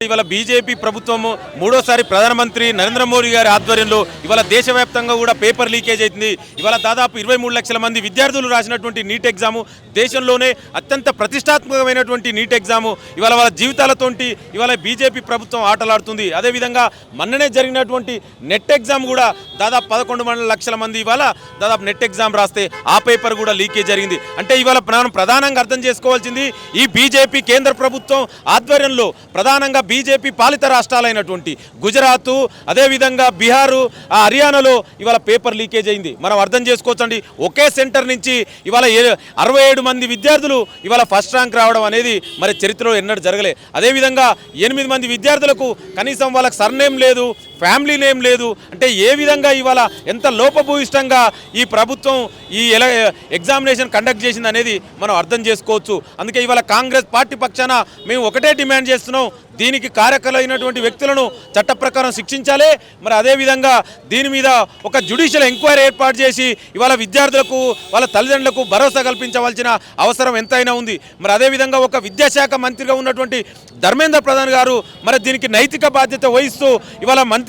ఇవాళ బీజేపీ ప్రభుత్వము మూడోసారి ప్రధానమంత్రి నరేంద్ర మోడీ గారి ఆధ్వర్యంలో ఇవాళ దేశవ్యాప్తంగా కూడా పేపర్ లీకేజ్ అవుతుంది. ఇవాళ దాదాపు 23 లక్షల మంది విద్యార్థులు రాసినటువంటి నీట్ ఎగ్జాము, దేశంలోనే అత్యంత ప్రతిష్టాత్మకమైనటువంటి నీట్ ఎగ్జాము ఇవాళ వాళ్ళ జీవితాలతోటి ఇవాళ బీజేపీ ప్రభుత్వం ఆటలాడుతుంది. అదేవిధంగా మొన్ననే జరిగినటువంటి నెట్ ఎగ్జామ్ కూడా దాదాపు 11 లక్షల మంది ఇవాళ దాదాపు నెట్ ఎగ్జామ్ రాస్తే ఆ పేపర్ కూడా లీకేజ్ జరిగింది. అంటే ఇవాళ మనం ప్రధానంగా అర్థం చేసుకోవాల్సింది ఈ బీజేపీ కేంద్ర ప్రభుత్వం ఆధ్వర్యంలో ప్రధానంగా బీజేపీ పాలిత రాష్ట్రాలైనటువంటి గుజరాత్, అదేవిధంగా బీహారు, హర్యానాలో ఇవాళ పేపర్ లీకేజ్ అయింది. మనం అర్థం చేసుకోవచ్చండి. ఒకే సెంటర్ నుంచి ఇవాళ 67 మంది విద్యార్థులు ఇవాళ ఫస్ట్ ర్యాంక్ రావడం అనేది మరి చరిత్రలో ఎన్నడూ జరగలే. అదేవిధంగా 8 మంది విద్యార్థులకు కనీసం వాళ్ళకి సర్నేమ్ లేదు, ఫ్యామిలీ నేమ్ లేదు. అంటే ఏ విధంగా ఇవాళ ఎంత లోపభూయిష్టంగా ఈ ప్రభుత్వం ఈ ఎగ్జామినేషన్ కండక్ట్ చేసింది అనేది మనం అర్థం చేసుకోవచ్చు. అందుకే ఇవాళ కాంగ్రెస్ పార్టీ పక్షాన మేము ఒకటే డిమాండ్ చేస్తున్నాం, దీనికి కారకులైనటువంటి వ్యక్తులను చట్ట ప్రకారం శిక్షించాలి. మరి అదేవిధంగా దీని మీద ఒక జ్యుడిషియల్ ఎంక్వైరీ ఏర్పాటు చేసి ఇవాళ విద్యార్థులకు వాళ్ళ తల్లిదండ్రులకు భరోసా కల్పించవలసిన అవసరం ఎంతైనా ఉంది. మరి అదేవిధంగా ఒక విద్యాశాఖ మంత్రిగా ఉన్నటువంటి ధర్మేంద్ర ప్రధాన్ గారు మరి దీనికి నైతిక బాధ్యత వహిస్తూ ఇవాళ మంత్రి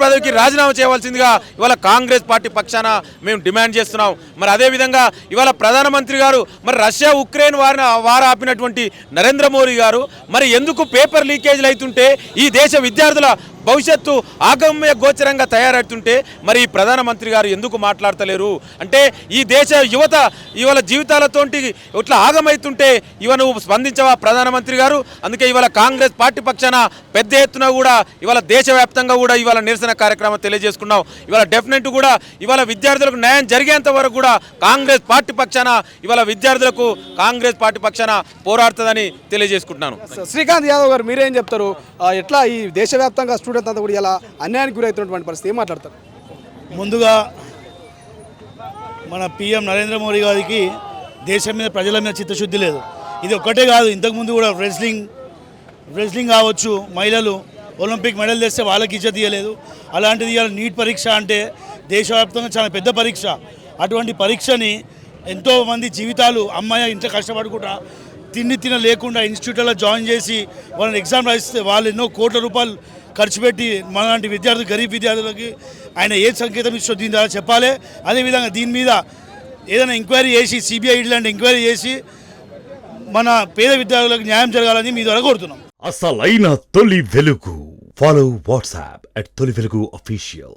పదవికి రాజీనామా చేయవలసిందిగా ఇవాళ కాంగ్రెస్ పార్టీ పక్షాన మేము డిమాండ్ చేస్తున్నాం. మరి అదేవిధంగా ఇవాళ ప్రధానమంత్రి గారు మరి రష్యా ఉక్రెయిన్ వారు ఆపినటువంటి నరేంద్ర మోడీ గారు మరి ఎందుకు పేపర్ లీకేజ్లు అవుతుంటే ఈ దేశ విద్యార్థుల భవిష్యత్తు ఆగమ్య గోచరంగా తయారవుతుంటే మరి ప్రధానమంత్రి గారు ఎందుకు మాట్లాడతలేరు? అంటే ఈ దేశ యువత ఇవాళ జీవితాలతోటి ఇట్లా ఆగమవుతుంటే నువ్వు స్పందించవా ప్రధానమంత్రి గారు? అందుకే ఇవాళ కాంగ్రెస్ పార్టీ పక్షాన పెద్ద ఎత్తున కూడా ఇవాళ దేశవ్యాప్తంగా కూడా ఇవాళ నిరసన కార్యక్రమం తెలియజేసుకున్నాం. ఇవాళ డెఫినెట్ కూడా ఇవాళ విద్యార్థులకు న్యాయం జరిగేంత వరకు కూడా కాంగ్రెస్ పార్టీ పక్షాన ఇవాళ విద్యార్థులకు కాంగ్రెస్ పార్టీ పక్షాన పోరాడుతుందని తెలియజేసుకుంటున్నాను. శ్రీకాంత్ యాదవ్ గారు మీరేం చెప్తారు? ఎట్లా ఈ దేశవ్యాప్తంగా స్టూడెంట్ అంతా కూడా ఇలా అన్యాయానికి గురవుతున్నటువంటి పరిస్థితి ఏం మాట్లాడతారు? ముందుగా మన పిఎం నరేంద్ర మోడీ గారికి దేశం మీద ప్రజల మీద చిత్తశుద్ధి లేదు. ఇది ఒక్కటే కాదు, ఇంతకుముందు కూడా రెజ్లింగ్ కావచ్చు, మహిళలు ఒలింపిక్ మెడల్ తెస్తే వాళ్ళకి ఇజ్జత్ ఇవ్వలేదు. అలాంటిది ఇవాళ నీట్ పరీక్ష అంటే దేశవ్యాప్తంగా చాలా పెద్ద పరీక్ష. అటువంటి పరీక్షని ఎంతోమంది జీవితాలు అమ్మాయి ఇంట్లో కష్టపడుకుంటా తిన్న లేకుండా ఇన్స్టిట్యూట్లో జాయిన్ చేసి వాళ్ళని ఎగ్జామ్ రాయిస్తే వాళ్ళు ఎన్నో కోట్ల రూపాయలు ఖర్చు పెట్టి మనలాంటి విద్యార్థులు, గరీబ్ విద్యార్థులకి ఆయన ఏ సంకేతం ఇచ్చో దీని ద్వారా చెప్పాలి. అదేవిధంగా దీని మీద ఏదైనా ఎంక్వైరీ చేసి సిబిఐ లాంటి ఎంక్వైరీ చేసి మన పేద విద్యార్థులకు న్యాయం జరగాలని మీ ద్వారా కోరుతున్నాం. అసలైన తొలి వెలుగు. ఫాలో వాట్సాప్ @తొలి వెలుగు official.